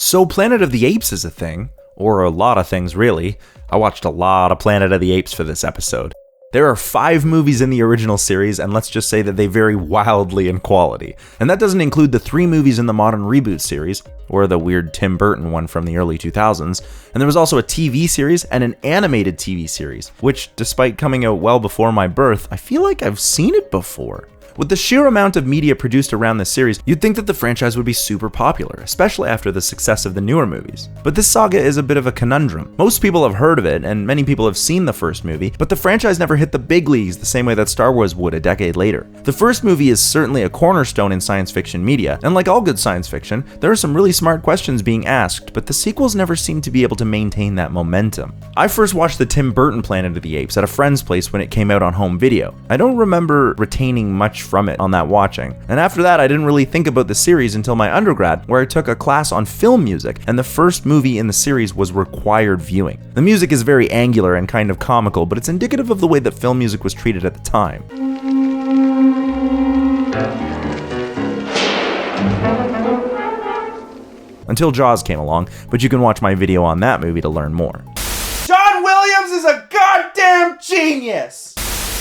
So Planet of the Apes is a thing, or a lot of things really. I watched a lot of Planet of the Apes for this episode. There are 5 movies in the original series, and let's just say that they vary wildly in quality. And that doesn't include the 3 movies in the modern reboot series, or the weird Tim Burton one from the early 2000s. And there was also a TV series and an animated TV series, which, despite coming out well before my birth, I feel like I've seen it before. With the sheer amount of media produced around this series, you'd think that the franchise would be super popular, especially after the success of the newer movies. But this saga is a bit of a conundrum. Most people have heard of it, and many people have seen the first movie, but the franchise never hit the big leagues the same way that Star Wars would a decade later. The first movie is certainly a cornerstone in science fiction media, and like all good science fiction, there are some really smart questions being asked, but the sequels never seem to be able to maintain that momentum. I first watched the Tim Burton Planet of the Apes at a friend's place when it came out on home video. I don't remember retaining much from it on that watching. And after that, I didn't really think about the series until my undergrad, where I took a class on film music, and the first movie in the series was required viewing. The music is very angular and kind of comical, but it's indicative of the way that film music was treated at the time. Until Jaws came along, but you can watch my video on that movie to learn more. John Williams is a goddamn genius!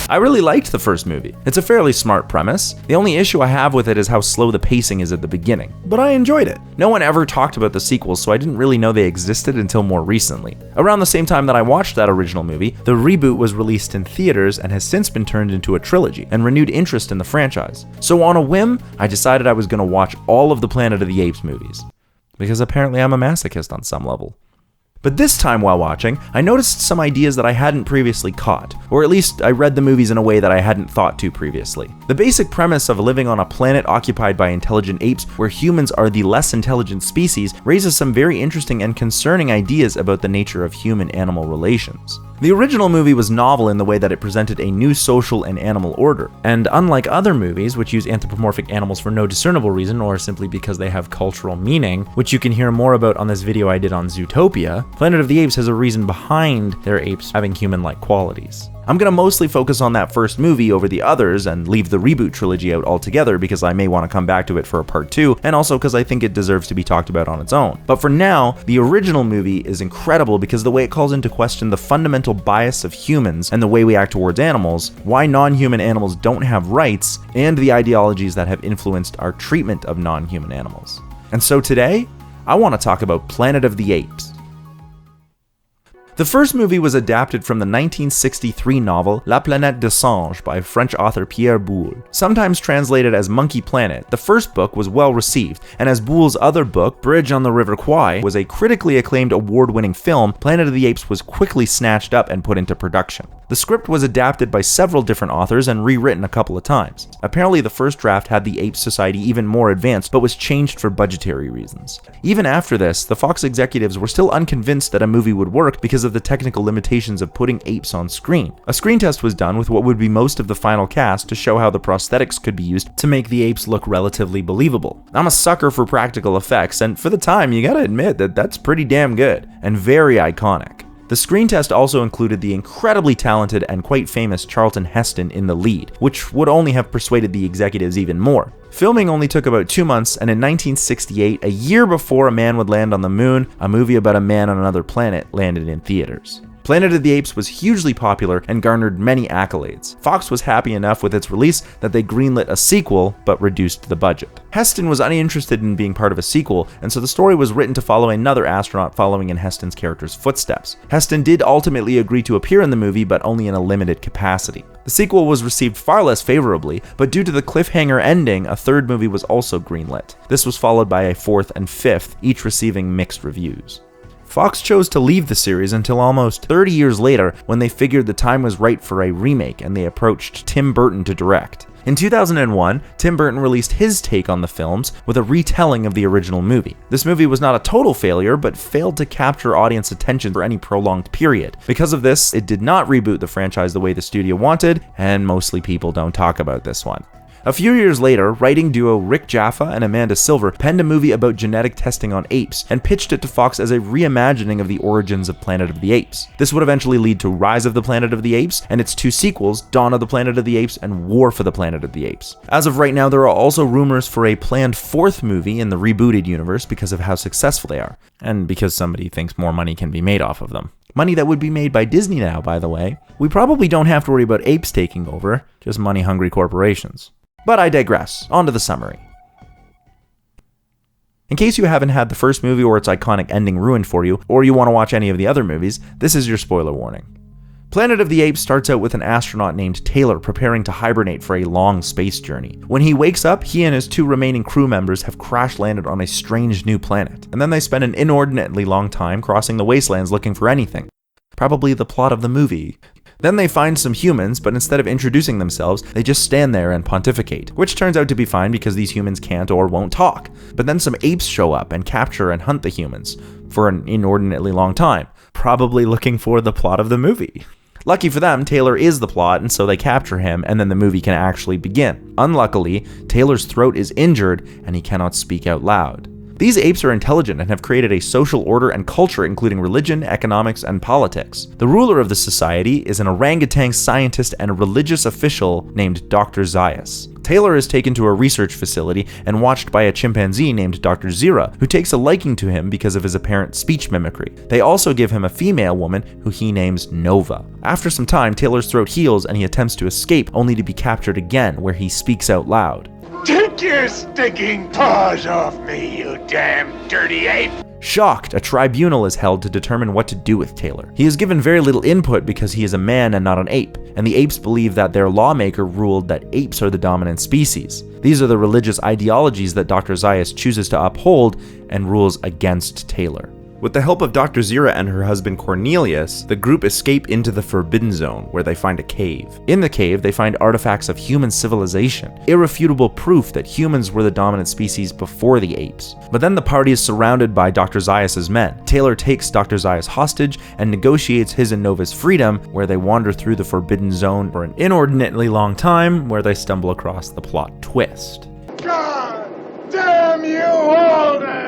I really liked the first movie. It's a fairly smart premise. The only issue I have with it is how slow the pacing is at the beginning, but I enjoyed it. No one ever talked about the sequels, so I didn't really know they existed until more recently. Around the same time that I watched that original movie, the reboot was released in theaters and has since been turned into a trilogy and renewed interest in the franchise. So on a whim, I decided I was going to watch all of the Planet of the Apes movies. Because apparently I'm a masochist on some level. But this time while watching, I noticed some ideas that I hadn't previously caught, or at least I read the movies in a way that I hadn't thought to previously. The basic premise of living on a planet occupied by intelligent apes where humans are the less intelligent species raises some very interesting and concerning ideas about the nature of human-animal relations. The original movie was novel in the way that it presented a new social and animal order, and unlike other movies which use anthropomorphic animals for no discernible reason or simply because they have cultural meaning, which you can hear more about on this video I did on Zootopia, Planet of the Apes has a reason behind their apes having human-like qualities. I'm going to mostly focus on that first movie over the others and leave the reboot trilogy out altogether because I may want to come back to it for a part 2, and also because I think it deserves to be talked about on its own. But for now, the original movie is incredible because the way it calls into question the fundamental bias of humans and the way we act towards animals, why non-human animals don't have rights, and the ideologies that have influenced our treatment of non-human animals. And so today, I want to talk about Planet of the Apes. The first movie was adapted from the 1963 novel La Planète des Singes by French author Pierre Boulle. Sometimes translated as Monkey Planet, the first book was well received, and as Boulle's other book, Bridge on the River Kwai, was a critically acclaimed award-winning film, Planet of the Apes was quickly snatched up and put into production. The script was adapted by several different authors and rewritten a couple of times. Apparently the first draft had the Ape Society even more advanced, but was changed for budgetary reasons. Even after this, the Fox executives were still unconvinced that a movie would work because of the technical limitations of putting apes on screen. A screen test was done with what would be most of the final cast to show how the prosthetics could be used to make the apes look relatively believable. I'm a sucker for practical effects, and for the time, you gotta admit that that's pretty damn good, and very iconic. The screen test also included the incredibly talented and quite famous Charlton Heston in the lead, which would only have persuaded the executives even more. Filming only took about 2 months, and in 1968, a year before A Man Would Land on the Moon, a movie about a man on another planet landed in theaters. Planet of the Apes was hugely popular and garnered many accolades. Fox was happy enough with its release that they greenlit a sequel, but reduced the budget. Heston was uninterested in being part of a sequel, and so the story was written to follow another astronaut following in Heston's character's footsteps. Heston did ultimately agree to appear in the movie, but only in a limited capacity. The sequel was received far less favorably, but due to the cliffhanger ending, a third movie was also greenlit. This was followed by a fourth and fifth, each receiving mixed reviews. Fox chose to leave the series until almost 30 years later when they figured the time was right for a remake and they approached Tim Burton to direct. In 2001, Tim Burton released his take on the films with a retelling of the original movie. This movie was not a total failure, but failed to capture audience attention for any prolonged period. Because of this, it did not reboot the franchise the way the studio wanted, and mostly people don't talk about this one. A few years later, writing duo Rick Jaffa and Amanda Silver penned a movie about genetic testing on apes and pitched it to Fox as a reimagining of the origins of Planet of the Apes. This would eventually lead to Rise of the Planet of the Apes and its two sequels, Dawn of the Planet of the Apes and War for the Planet of the Apes. As of right now, there are also rumors for a planned fourth movie in the rebooted universe because of how successful they are, and because somebody thinks more money can be made off of them. Money that would be made by Disney now, by the way. We probably don't have to worry about apes taking over, just money-hungry corporations. But I digress. On to the summary. In case you haven't had the first movie or its iconic ending ruined for you, or you want to watch any of the other movies, this is your spoiler warning. Planet of the Apes starts out with an astronaut named Taylor preparing to hibernate for a long space journey. When he wakes up, he and his two remaining crew members have crash landed on a strange new planet, and then they spend an inordinately long time crossing the wastelands looking for anything. Probably the plot of the movie. Then they find some humans, but instead of introducing themselves, they just stand there and pontificate, which turns out to be fine because these humans can't or won't talk. But then some apes show up and capture and hunt the humans for an inordinately long time, probably looking for the plot of the movie. Lucky for them, Taylor is the plot, and so they capture him, and then the movie can actually begin. Unluckily, Taylor's throat is injured, and he cannot speak out loud. These apes are intelligent and have created a social order and culture including religion, economics, and politics. The ruler of the society is an orangutan scientist and a religious official named Dr. Zaius. Taylor is taken to a research facility and watched by a chimpanzee named Dr. Zira, who takes a liking to him because of his apparent speech mimicry. They also give him a female woman who he names Nova. After some time, Taylor's throat heals and he attempts to escape, only to be captured again, where he speaks out loud. Take your stinking paws off me, you damn dirty ape! Shocked, a tribunal is held to determine what to do with Taylor. He is given very little input because he is a man and not an ape, and the apes believe that their lawmaker ruled that apes are the dominant species. These are the religious ideologies that Dr. Zaius chooses to uphold and rules against Taylor. With the help of Dr. Zira and her husband Cornelius, the group escape into the Forbidden Zone, where they find a cave. In the cave, they find artifacts of human civilization, irrefutable proof that humans were the dominant species before the apes. But then the party is surrounded by Dr. Zaius' men. Taylor takes Dr. Zaius hostage and negotiates his and Nova's freedom, where they wander through the Forbidden Zone for an inordinately long time, where they stumble across the plot twist. God damn you all to hell!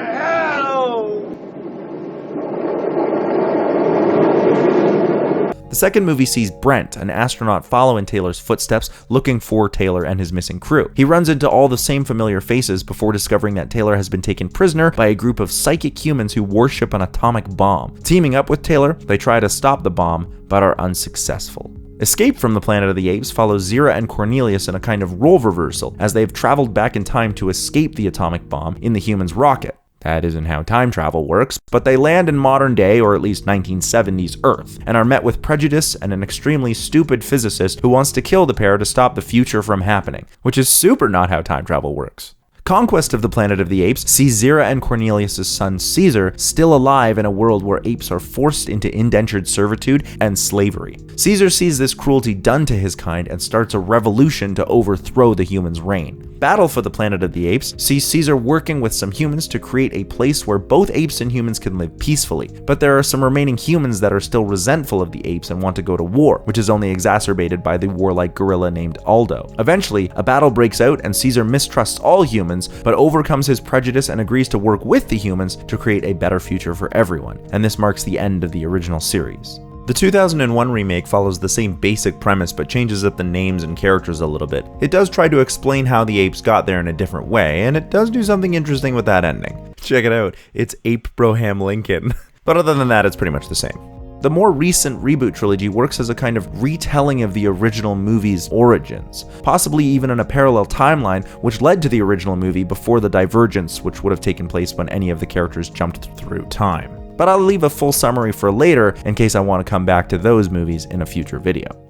The second movie sees Brent, an astronaut, follow in Taylor's footsteps, looking for Taylor and his missing crew. He runs into all the same familiar faces before discovering that Taylor has been taken prisoner by a group of psychic humans who worship an atomic bomb. Teaming up with Taylor, they try to stop the bomb, but are unsuccessful. Escape from the Planet of the Apes follows Zira and Cornelius in a kind of role reversal, as they have traveled back in time to escape the atomic bomb in the humans' rocket. That isn't how time travel works, but they land in modern day, or at least 1970s Earth, and are met with prejudice and an extremely stupid physicist who wants to kill the pair to stop the future from happening, which is super not how time travel works. Conquest of the Planet of the Apes sees Zira and Cornelius' son Caesar still alive in a world where apes are forced into indentured servitude and slavery. Caesar sees this cruelty done to his kind and starts a revolution to overthrow the humans' reign. Battle for the Planet of the Apes sees Caesar working with some humans to create a place where both apes and humans can live peacefully, but there are some remaining humans that are still resentful of the apes and want to go to war, which is only exacerbated by the warlike gorilla named Waldau. Eventually, a battle breaks out and Caesar mistrusts all humans, but overcomes his prejudice and agrees to work with the humans to create a better future for everyone, and this marks the end of the original series. The 2001 remake follows the same basic premise but changes up the names and characters a little bit. It does try to explain how the apes got there in a different way, and it does do something interesting with that ending. Check it out, it's Ape Broham Lincoln. But other than that, it's pretty much the same. The more recent reboot trilogy works as a kind of retelling of the original movie's origins, possibly even in a parallel timeline which led to the original movie before the divergence which would have taken place when any of the characters jumped through time. But I'll leave a full summary for later in case I want to come back to those movies in a future video.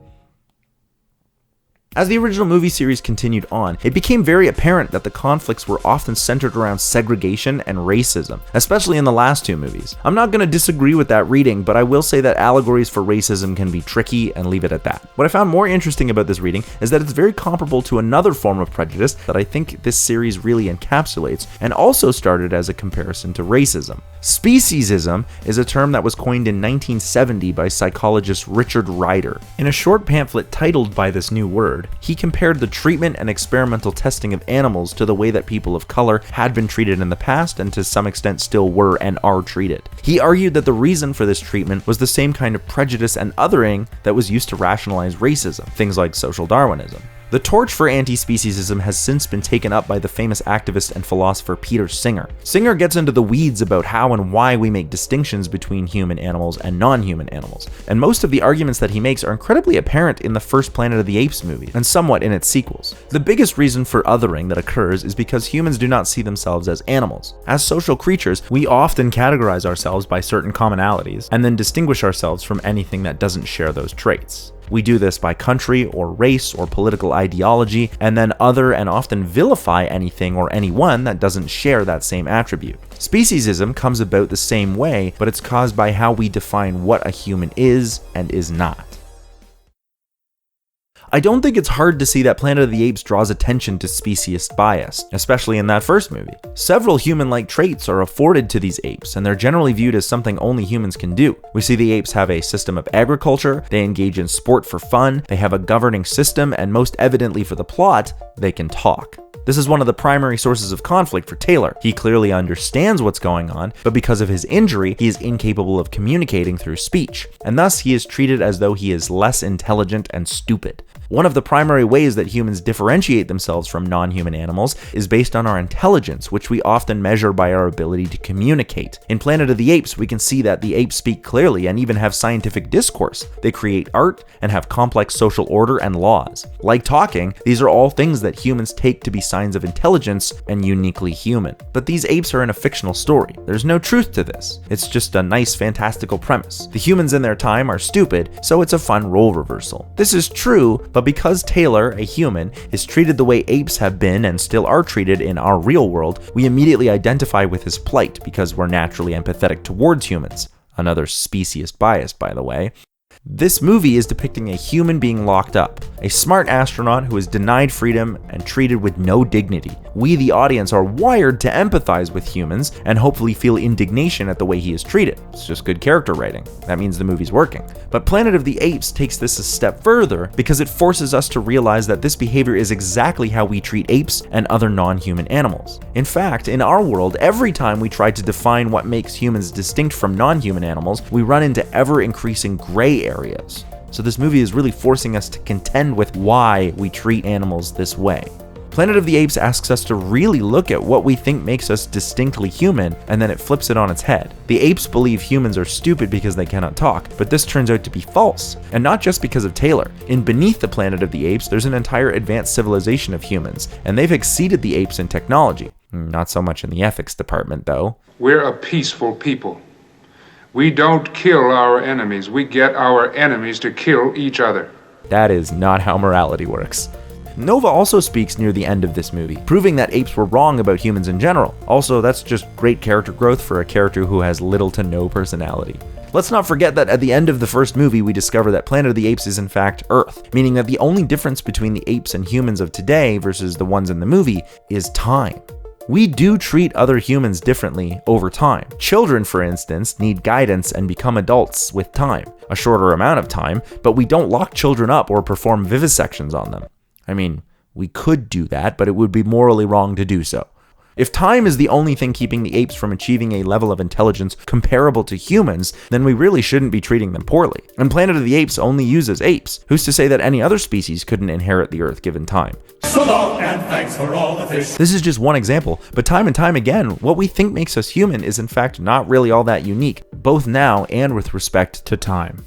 As the original movie series continued on, it became very apparent that the conflicts were often centered around segregation and racism, especially in the last two movies. I'm not going to disagree with that reading, but I will say that allegories for racism can be tricky and leave it at that. What I found more interesting about this reading is that it's very comparable to another form of prejudice that I think this series really encapsulates, and also started as a comparison to racism. Speciesism is a term that was coined in 1970 by psychologist Richard Ryder. In a short pamphlet titled by this new word, Personhood, he compared the treatment and experimental testing of animals to the way that people of color had been treated in the past and to some extent still were and are treated. He argued that the reason for this treatment was the same kind of prejudice and othering that was used to rationalize racism, things like social Darwinism. The torch for anti-speciesism has since been taken up by the famous activist and philosopher Peter Singer. Singer gets into the weeds about how and why we make distinctions between human animals and non-human animals, and most of the arguments that he makes are incredibly apparent in the first Planet of the Apes movie, and somewhat in its sequels. The biggest reason for othering that occurs is because humans do not see themselves as animals. As social creatures, we often categorize ourselves by certain commonalities, and then distinguish ourselves from anything that doesn't share those traits. We do this by country or race or political ideology, and then other and often vilify anything or anyone that doesn't share that same attribute. Speciesism comes about the same way, but it's caused by how we define what a human is and is not. I don't think it's hard to see that Planet of the Apes draws attention to speciesist bias, especially in that first movie. Several human-like traits are afforded to these apes, and they're generally viewed as something only humans can do. We see the apes have a system of agriculture, they engage in sport for fun, they have a governing system, and most evidently for the plot, they can talk. This is one of the primary sources of conflict for Taylor. He clearly understands what's going on, but because of his injury, he is incapable of communicating through speech, and thus he is treated as though he is less intelligent and stupid. One of the primary ways that humans differentiate themselves from non-human animals is based on our intelligence, which we often measure by our ability to communicate. In Planet of the Apes, we can see that the apes speak clearly and even have scientific discourse. They create art and have complex social order and laws. Like talking, these are all things that humans take to be signs of intelligence and uniquely human. But these apes are in a fictional story. There's no truth to this. It's just a nice fantastical premise. The humans in their time are stupid, so it's a fun role reversal. This is true, but because Taylor, a human, is treated the way apes have been and still are treated in our real world, we immediately identify with his plight because we're naturally empathetic towards humans. Another speciesist bias, by the way. This movie is depicting a human being locked up, a smart astronaut who is denied freedom and treated with no dignity. We, the audience, are wired to empathize with humans and hopefully feel indignation at the way he is treated. It's just good character writing. That means the movie's working. But Planet of the Apes takes this a step further because it forces us to realize that this behavior is exactly how we treat apes and other non-human animals. In fact, in our world, every time we try to define what makes humans distinct from non-human animals, we run into ever-increasing gray areas. So this movie is really forcing us to contend with why we treat animals this way. Planet of the Apes asks us to really look at what we think makes us distinctly human, and then it flips it on its head. The apes believe humans are stupid because they cannot talk, but this turns out to be false, and not just because of Taylor. In Beneath the Planet of the Apes, there's an entire advanced civilization of humans, and they've exceeded the apes in technology. Not so much in the ethics department, though. We're a peaceful people. We don't kill our enemies. We get our enemies to kill each other. That is not how morality works. Nova also speaks near the end of this movie, proving that apes were wrong about humans in general. Also, that's just great character growth for a character who has little to no personality. Let's not forget that at the end of the first movie, we discover that Planet of the Apes is in fact Earth, meaning that the only difference between the apes and humans of today versus the ones in the movie is time. We do treat other humans differently over time. Children, for instance, need guidance and become adults with time, a shorter amount of time, but we don't lock children up or perform vivisections on them. I mean, we could do that, but it would be morally wrong to do so. If time is the only thing keeping the apes from achieving a level of intelligence comparable to humans, then we really shouldn't be treating them poorly. And Planet of the Apes only uses apes. Who's to say that any other species couldn't inherit the Earth given time? So long and thanks for all the fish. This is just one example, but time and time again, what we think makes us human is in fact not really all that unique, both now and with respect to time.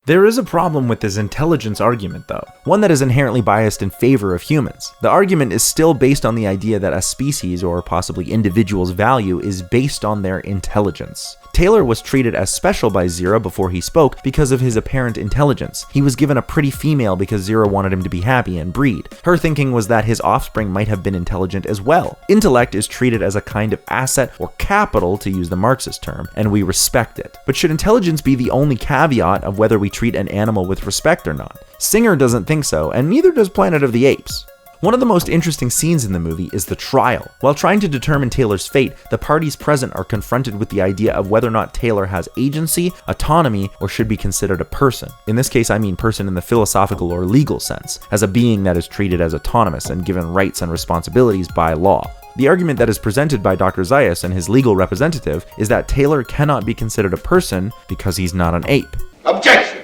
There is a problem with this intelligence argument though, one that is inherently biased in favor of humans. The argument is still based on the idea that a species, or possibly individual's value, is based on their intelligence. Taylor was treated as special by Zira before he spoke because of his apparent intelligence. He was given a pretty female because Zira wanted him to be happy and breed. Her thinking was that his offspring might have been intelligent as well. Intellect is treated as a kind of asset or capital, to use the Marxist term, and we respect it. But should intelligence be the only caveat of whether we treat an animal with respect or not? Singer doesn't think so, and neither does Planet of the Apes. One of the most interesting scenes in the movie is the trial. While trying to determine Taylor's fate, the parties present are confronted with the idea of whether or not Taylor has agency, autonomy, or should be considered a person. In this case, I mean person in the philosophical or legal sense, as a being that is treated as autonomous and given rights and responsibilities by law. The argument that is presented by Dr. Zaius and his legal representative is that Taylor cannot be considered a person because he's not an ape. Objection!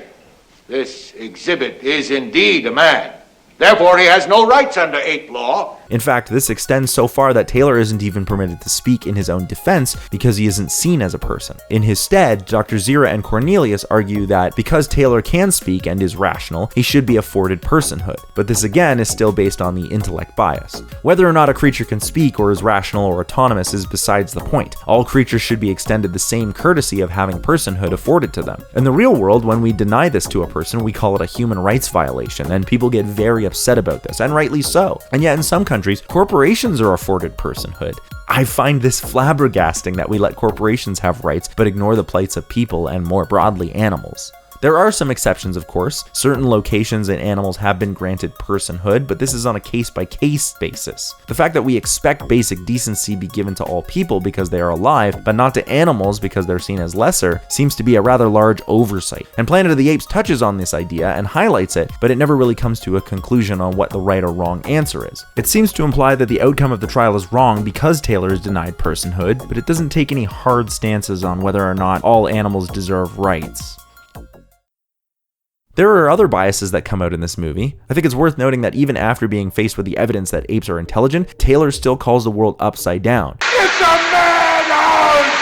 This exhibit is indeed a man. Therefore, he has no rights under ape law. In fact, this extends so far that Taylor isn't even permitted to speak in his own defense because he isn't seen as a person. In his stead, Dr. Zira and Cornelius argue that because Taylor can speak and is rational, he should be afforded personhood. But this again is still based on the intellect bias. Whether or not a creature can speak or is rational or autonomous is besides the point. All creatures should be extended the same courtesy of having personhood afforded to them. In the real world, when we deny this to a person, we call it a human rights violation, and people get very upset about this, and rightly so. And yet in some countries, corporations are afforded personhood. I find this flabbergasting that we let corporations have rights but ignore the plights of people and more broadly animals. There are some exceptions, of course. Certain locations and animals have been granted personhood, but this is on a case-by-case basis. The fact that we expect basic decency be given to all people because they are alive, but not to animals because they're seen as lesser, seems to be a rather large oversight. And Planet of the Apes touches on this idea and highlights it, but it never really comes to a conclusion on what the right or wrong answer is. It seems to imply that the outcome of the trial is wrong because Taylor is denied personhood, but it doesn't take any hard stances on whether or not all animals deserve rights. There are other biases that come out in this movie. I think it's worth noting that even after being faced with the evidence that apes are intelligent, Taylor still calls the world upside down. It's a madhouse!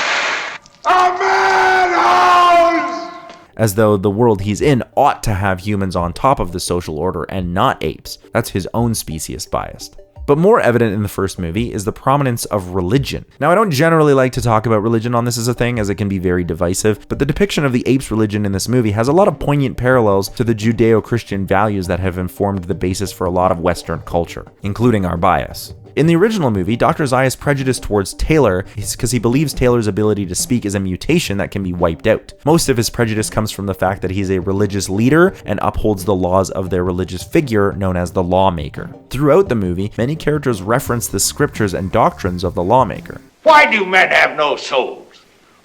A madhouse! As though the world he's in ought to have humans on top of the social order and not apes. That's his own speciesist bias. But more evident in the first movie is the prominence of religion. Now, I don't generally like to talk about religion on This Is a Thing, as it can be very divisive, but the depiction of the apes' religion in this movie has a lot of poignant parallels to the Judeo-Christian values that have informed the basis for a lot of Western culture, including our bias. In the original movie, Dr. Zaius' prejudice towards Taylor is because he believes Taylor's ability to speak is a mutation that can be wiped out. Most of his prejudice comes from the fact that he's a religious leader and upholds the laws of their religious figure known as the lawmaker. Throughout the movie, many characters reference the scriptures and doctrines of the lawmaker. Why do men have no souls?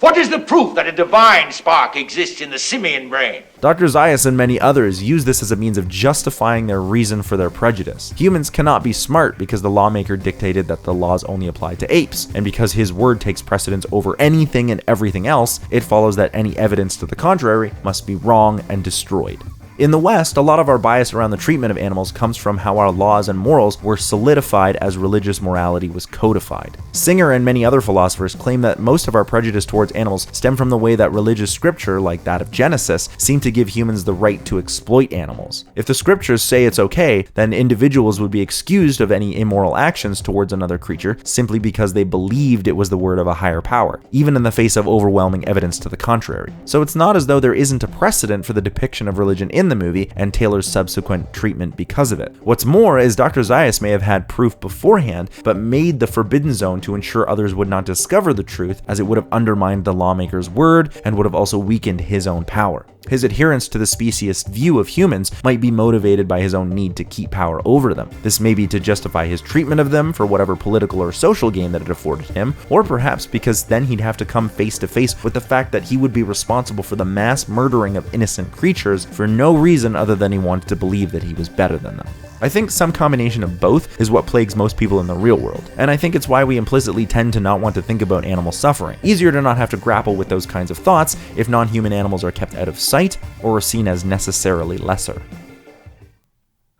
What is the proof that a divine spark exists in the simian brain? Dr. Zaius and many others use this as a means of justifying their reason for their prejudice. Humans cannot be smart because the lawmaker dictated that the laws only apply to apes, and because his word takes precedence over anything and everything else, it follows that any evidence to the contrary must be wrong and destroyed. In the West, a lot of our bias around the treatment of animals comes from how our laws and morals were solidified as religious morality was codified. Singer and many other philosophers claim that most of our prejudice towards animals stem from the way that religious scripture, like that of Genesis, seem to give humans the right to exploit animals. If the scriptures say it's okay, then individuals would be excused of any immoral actions towards another creature simply because they believed it was the word of a higher power, even in the face of overwhelming evidence to the contrary. So it's not as though there isn't a precedent for the depiction of religion in the movie and Taylor's subsequent treatment because of it. What's more is Dr. Zaius may have had proof beforehand, but made the forbidden zone to ensure others would not discover the truth, as it would have undermined the lawmaker's word and would have also weakened his own power. His adherence to the speciesist view of humans might be motivated by his own need to keep power over them. This may be to justify his treatment of them for whatever political or social gain that it afforded him, or perhaps because then he'd have to come face to face with the fact that he would be responsible for the mass murdering of innocent creatures for no reason other than he wanted to believe that he was better than them. I think some combination of both is what plagues most people in the real world, and I think it's why we implicitly tend to not want to think about animal suffering. Easier to not have to grapple with those kinds of thoughts if non-human animals are kept out of sight or are seen as necessarily lesser.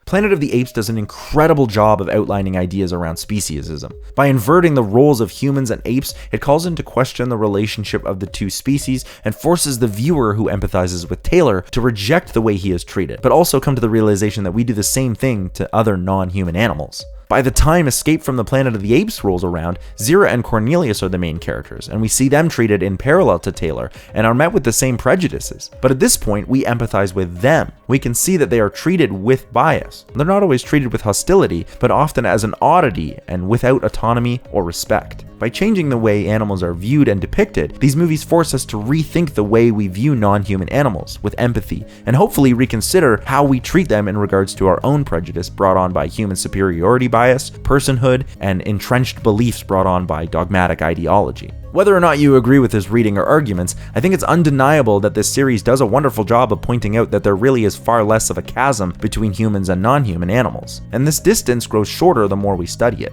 Planet of the Apes does an incredible job of outlining ideas around speciesism. By inverting the roles of humans and apes, it calls into question the relationship of the two species and forces the viewer who empathizes with Taylor to reject the way he is treated, but also come to the realization that we do the same thing to other non-human animals. By the time Escape from the Planet of the Apes rolls around, Zira and Cornelius are the main characters, and we see them treated in parallel to Taylor and are met with the same prejudices. But at this point, we empathize with them. We can see that they are treated with bias. They're not always treated with hostility, but often as an oddity and without autonomy or respect. By changing the way animals are viewed and depicted, these movies force us to rethink the way we view non-human animals with empathy, and hopefully reconsider how we treat them in regards to our own prejudice brought on by human superiority bias, personhood, and entrenched beliefs brought on by dogmatic ideology. Whether or not you agree with this reading or arguments, I think it's undeniable that this series does a wonderful job of pointing out that there really is far less of a chasm between humans and non-human animals, and this distance grows shorter the more we study it.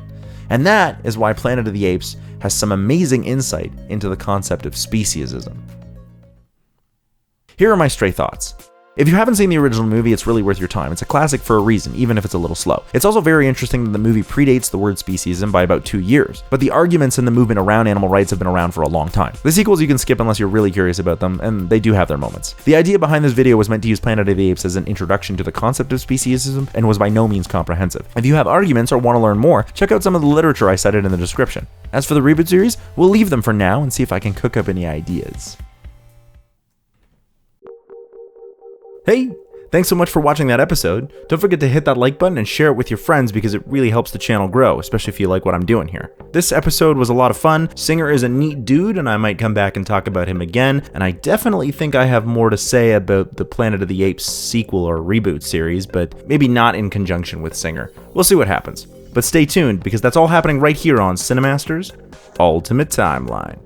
And that is why Planet of the Apes has some amazing insight into the concept of speciesism. Here are my stray thoughts. If you haven't seen the original movie, it's really worth your time. It's a classic for a reason, even if it's a little slow. It's also very interesting that the movie predates the word speciesism by about 2 years, but the arguments and the movement around animal rights have been around for a long time. The sequels you can skip unless you're really curious about them, and they do have their moments. The idea behind this video was meant to use Planet of the Apes as an introduction to the concept of speciesism, and was by no means comprehensive. If you have arguments or want to learn more, check out some of the literature I cited in the description. As for the reboot series, we'll leave them for now and see if I can cook up any ideas. Hey! Thanks so much for watching that episode. Don't forget to hit that like button and share it with your friends because it really helps the channel grow, especially if you like what I'm doing here. This episode was a lot of fun. Singer is a neat dude and I might come back and talk about him again, and I definitely think I have more to say about the Planet of the Apes sequel or reboot series, but maybe not in conjunction with Singer. We'll see what happens. But stay tuned because that's all happening right here on Cinemasters Ultimate Timeline.